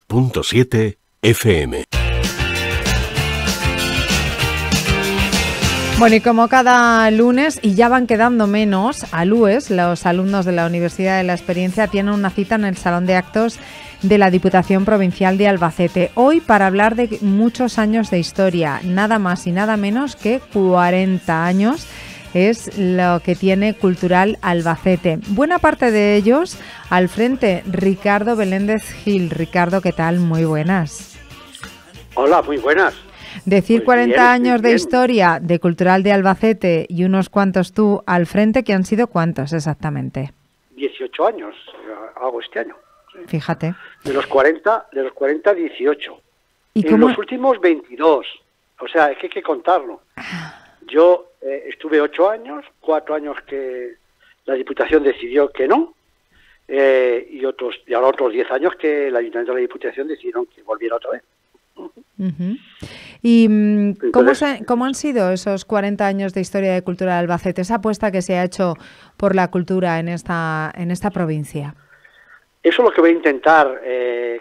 103.7 FM. Bueno, y como cada lunes, y ya van quedando menos, ALUES, los alumnos de la Universidad de la Experiencia, tienen una cita en el Salón de Actos de la Diputación Provincial de Albacete. Hoy para hablar de muchos años de historia, nada más y nada menos que 40 años es lo que tiene Cultural Albacete. Buena parte de ellos al frente, Ricardo Beléndez Gil. Ricardo, ¿qué tal? Muy buenas. Hola, muy buenas. Decir pues 40 bien, años de bien. historia de Cultural de Albacete y unos cuantos tú al frente, ¿que han sido cuántos exactamente? 18 años hago este año. Sí. Fíjate. De los 40, 18. ¿Y en cómo? los últimos 22. O sea, es que hay que contarlo. Yo estuve 8 años, 4 años que la Diputación decidió que no, y ahora otros 10 años que el Ayuntamiento de la Diputación decidieron que volviera otra vez. Uh-huh. ¿Y Entonces, cómo han sido esos 40 años de historia de Cultura de Albacete, esa apuesta que se ha hecho por la cultura en esta provincia? Eso es lo que voy a intentar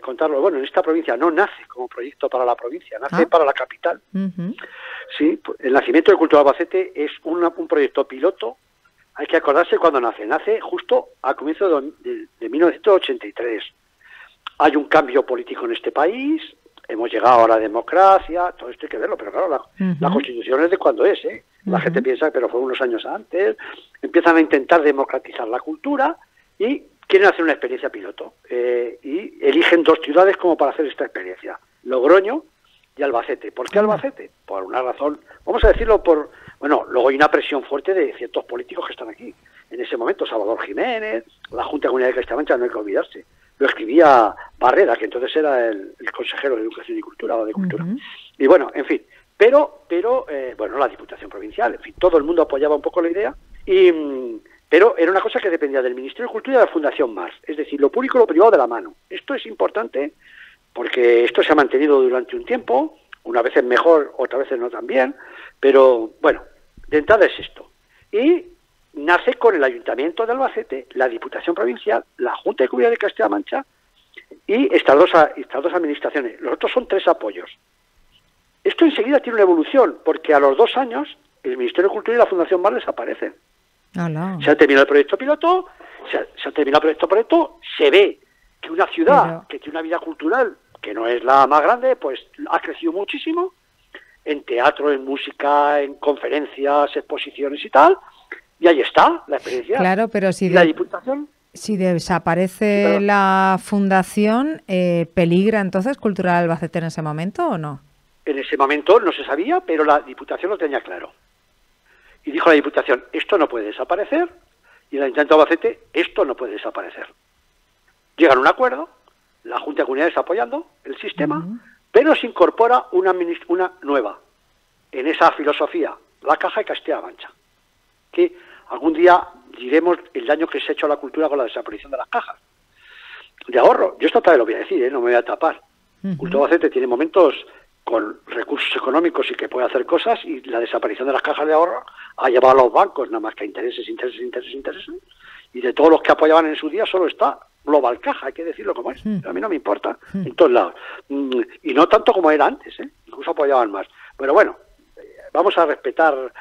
contarlo. Bueno, en esta provincia no nace como proyecto para la provincia, nace para la capital. Uh-huh. Sí, el nacimiento de Cultura de Albacete es un proyecto piloto. Hay que acordarse cuando nace. Nace justo al comienzo de 1983. Hay un cambio político en este país. Hemos llegado a la democracia, todo esto hay que verlo, pero claro, la Constitución es de cuando es, ¿eh? La gente piensa, pero fue unos años antes. Empiezan a intentar democratizar la cultura y quieren hacer una experiencia piloto. Y eligen 2 ciudades como para hacer esta experiencia: Logroño y Albacete. ¿Por qué Albacete? Por una razón, vamos a decirlo bueno, luego hay una presión fuerte de ciertos políticos que están aquí. En ese momento, Salvador Jiménez, la Junta de Comunidad de Castilla-La Mancha, no hay que olvidarse. Lo escribía Barrera, que entonces era el consejero de Educación y Cultura, o de Cultura. Uh-huh. Y bueno, en fin, pero bueno, la Diputación Provincial, en fin, todo el mundo apoyaba un poco la idea, pero era una cosa que dependía del Ministerio de Cultura y de la Fundación Mars, es decir, lo público y lo privado de la mano. Esto es importante porque esto se ha mantenido durante un tiempo, unas veces mejor, otras veces no tan bien, pero bueno, de entrada es esto. Y nace con el Ayuntamiento de Albacete, la Diputación Provincial, la Junta de Comunidad de Castilla-La Mancha y estas dos administraciones. Los otros son 3 apoyos. Esto enseguida tiene una evolución, porque a los 2 años el Ministerio de Cultura y la Fundación Mar desaparecen. Hola. Se ha terminado el proyecto piloto, se ve que una ciudad que tiene una vida cultural que no es la más grande, pues ha crecido muchísimo en teatro, en música, en conferencias, exposiciones y tal. Y ahí está la experiencia. Claro, pero si la Diputación, si desaparece la fundación, ¿peligra entonces Cultural Albacete en ese momento o no? En ese momento no se sabía, pero la Diputación lo tenía claro. Y dijo la Diputación, esto no puede desaparecer, y el Ayuntamiento de Albacete, esto no puede desaparecer. Llegan a un acuerdo, la Junta de Comunidades apoyando el sistema, pero se incorpora una nueva en esa filosofía, la Caja de Castilla-La Mancha. Que algún día diremos el daño que se ha hecho a la cultura con la desaparición de las cajas de ahorro. Yo esto también lo voy a decir, no me voy a tapar. Cultura Albacete tiene momentos con recursos económicos y que puede hacer cosas, y la desaparición de las cajas de ahorro ha llevado a los bancos nada más que a intereses, y de todos los que apoyaban en su día solo está Global Caja, hay que decirlo como es. A mí no me importa, en todos lados. Y no tanto como era antes, incluso apoyaban más. Pero bueno, vamos a respetar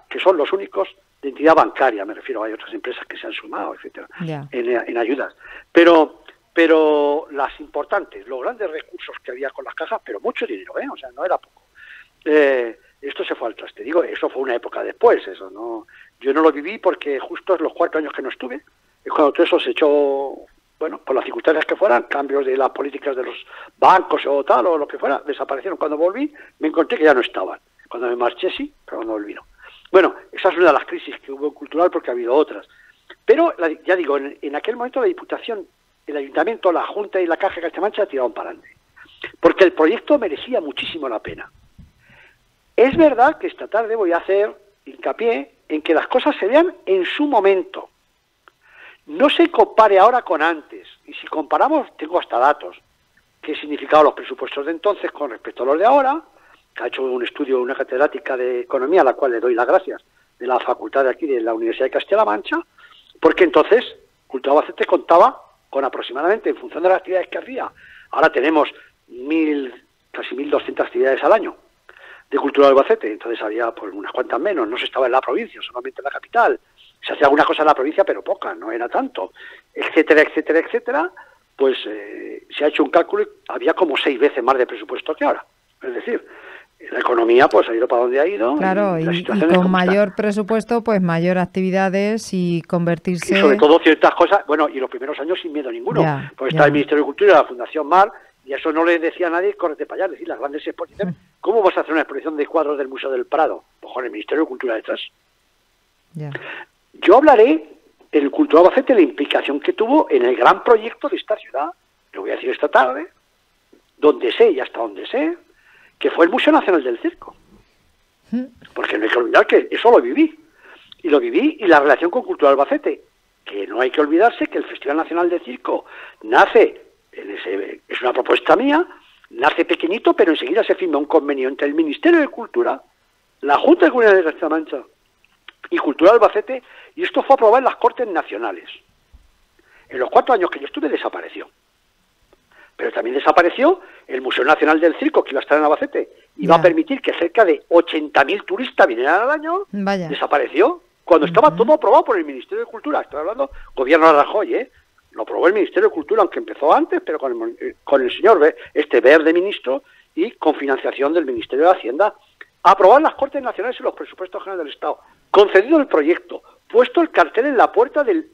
que son los únicos de entidad bancaria, me refiero, hay otras empresas que se han sumado, etcétera, en ayudas. Pero las importantes, los grandes recursos que había con las cajas, pero mucho dinero, o sea, no era poco. Esto se fue al traste, digo, eso fue una época después, eso no, yo no lo viví porque justo en los 4 años que no estuve, es cuando todo eso se echó, bueno, por las circunstancias que fueran, cambios de las políticas de los bancos o tal, o lo que fuera, desaparecieron. Cuando volví, me encontré que ya no estaban. Cuando me marché sí, pero cuando volví no. Bueno, esa es una de las crisis que hubo en Cultural, porque ha habido otras. Pero, ya digo, en aquel momento la Diputación, el Ayuntamiento, la Junta y la Caja de Castilla-La Mancha tiraron para adelante. Porque el proyecto merecía muchísimo la pena. Es verdad que esta tarde voy a hacer hincapié en que las cosas se vean en su momento. No se compare ahora con antes. Y si comparamos, tengo hasta datos. ¿Qué significaban los presupuestos de entonces con respecto a los de ahora? Que ha hecho un estudio, una catedrática de Economía, a la cual le doy las gracias, de la facultad de aquí, de la Universidad de Castilla-La Mancha, porque entonces Cultura Albacete contaba con aproximadamente, en función de las actividades que hacía, Ahora tenemos casi 1.200 actividades al año de cultura de Albacete, entonces había pues unas cuantas menos, no se estaba en la provincia, solamente en la capital, se hacía alguna cosa en la provincia, pero poca, no era tanto, etcétera, etcétera, etcétera, pues se ha hecho un cálculo y había como 6 veces más de presupuesto que ahora, es decir, la economía pues ha ido para donde ha ido. Claro, y con mayor presupuesto, pues mayor actividades y convertirse... Y sobre todo ciertas cosas, bueno, y los primeros años sin miedo ninguno, porque está el Ministerio de Cultura y la Fundación Mar, y eso no le decía a nadie, córrete para allá, es decir, las grandes exposiciones. ¿Cómo vas a hacer una exposición de cuadros del Museo del Prado? Pues con el Ministerio de Cultura detrás. Yo hablaré en el Cultura Albacete la implicación que tuvo en el gran proyecto de esta ciudad, lo voy a decir esta tarde, donde sé y hasta donde sé, que fue el Museo Nacional del Circo. Porque no hay que olvidar que eso lo viví. Y la relación con Cultura Albacete, que no hay que olvidarse que el Festival Nacional de Circo nace, es una propuesta mía, nace pequeñito, pero enseguida se firma un convenio entre el Ministerio de Cultura, la Junta de Comunidad de Castilla-La Mancha y Cultura Albacete, y esto fue aprobado en las Cortes Nacionales. En los 4 años que yo estuve desapareció. Pero también desapareció el Museo Nacional del Circo, que iba a estar en Albacete, y va a permitir que cerca de 80.000 turistas vinieran al año. Desapareció cuando estaba todo aprobado por el Ministerio de Cultura. Estoy hablando gobierno de Rajoy, lo aprobó el Ministerio de Cultura, aunque empezó antes, pero con el señor Verde ministro y con financiación del Ministerio de Hacienda. Aprobado en las Cortes Nacionales y los presupuestos generales del Estado. Concedido el proyecto. Puesto el cartel en la puerta del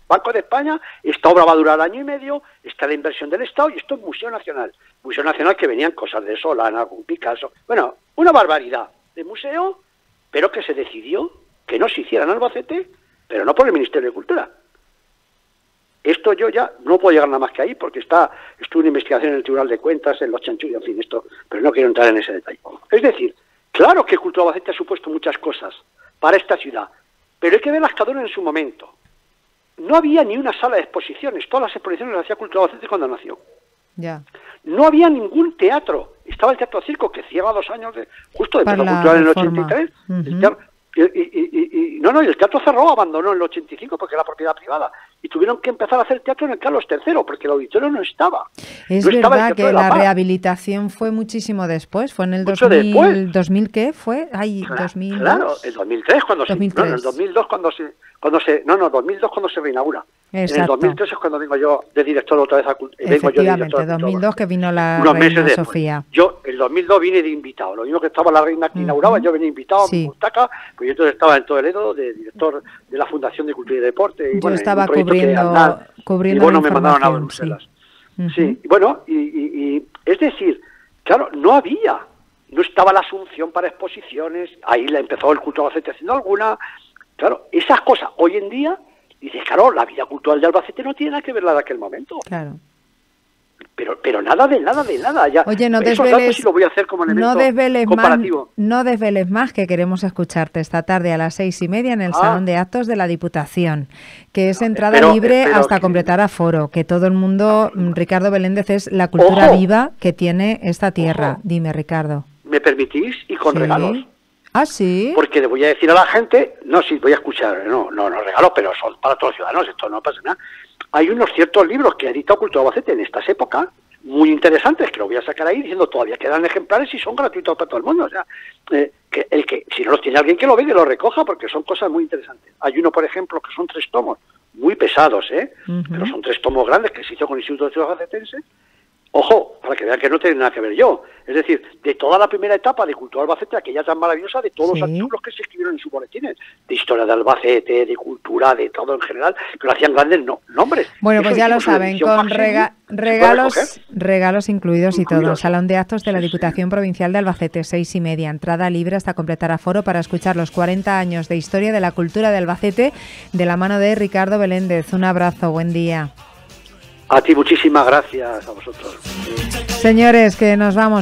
Banco de España, esta obra va a durar 1 año y medio, está la inversión del Estado y esto es Museo Nacional. Museo Nacional que venían cosas de Solana, Picasso, bueno, una barbaridad de museo, pero que se decidió que no se hiciera en Albacete, pero no por el Ministerio de Cultura. Esto yo ya no puedo llegar nada más que ahí porque estuvo una investigación en el Tribunal de Cuentas, en los chanchullos, en fin, esto, pero no quiero entrar en ese detalle. Es decir, claro que Cultura Albacete ha supuesto muchas cosas para esta ciudad, pero hay que verlas cada una en su momento. No había ni una sala de exposiciones, todas las exposiciones las hacía Cultura Albacete cuando nació. No había ningún teatro, estaba el Teatro Circo que cierra 2 años justo después de Cultura en el 83, y el teatro cerró, abandonó en el 85 porque era propiedad privada y tuvieron que empezar a hacer teatro en el Carlos III porque el auditorio no estaba. Es verdad que la rehabilitación fue muchísimo después, fue en el 2000, ¿qué fue? Claro, el 2003 cuando 2002 cuando se reinaugura. Exacto. En el 2003 es cuando vengo yo de director otra vez a Efectivamente, 2002 que vino la reina Sofía. Yo en el 2002 vine de invitado, lo mismo que estaba la reina que inauguraba, yo venía invitado a mi butaca, pues yo entonces estaba en Toledo de director de la Fundación de Cultura y Deporte. Y, yo estaba cubriendo y bueno, me mandaron a Bruselas. Sí, y bueno, y es decir, claro, no estaba la asunción para exposiciones, ahí la empezó el Cultura Albacete haciendo alguna, claro, esas cosas hoy en día. Dices, claro, la vida cultural de Albacete no tiene nada que ver la de aquel momento. Claro. Pero nada de nada. Ya, oye, no desveles, sí lo voy a hacer como elemento comparativo. No desveles más, que queremos escucharte esta tarde a las 6:30 en el Salón de Actos de la Diputación, que es entrada libre hasta completar aforo, que todo el mundo, Ricardo Beléndez, es la cultura viva que tiene esta tierra. Dime, Ricardo. ¿Me permitís? Y con regalos. ¿Ah, sí? Porque le voy a decir a la gente, voy a escuchar, no regalos, pero son para todos los ciudadanos, esto no pasa nada. Hay unos ciertos libros que ha editado Cultura Albacete en estas épocas, muy interesantes, que lo voy a sacar ahí diciendo todavía quedan ejemplares y son gratuitos para todo el mundo. O sea, que si no los tiene alguien que lo vea y lo recoja, porque son cosas muy interesantes. Hay uno, por ejemplo, que son 3 tomos, muy pesados, pero son 3 tomos grandes que se hizo con el Instituto de Estudios Albacetense. Ojo, para que vean que no tiene nada que ver yo. Es decir, de toda la primera etapa de Cultura Albacete, aquella tan maravillosa, de todos los artículos que se escribieron en sus boletines, de historia de Albacete, de cultura, de todo en general, que lo hacían grandes nombres. Bueno, pues ya lo saben, con regalos incluidos y todo. Salón de Actos de la Diputación Provincial de Albacete, 6:30. Entrada libre hasta completar aforo para escuchar los 40 años de historia de la cultura de Albacete de la mano de Ricardo Beléndez. Un abrazo, buen día. A ti muchísimas gracias, a vosotros. Señores, que nos vamos.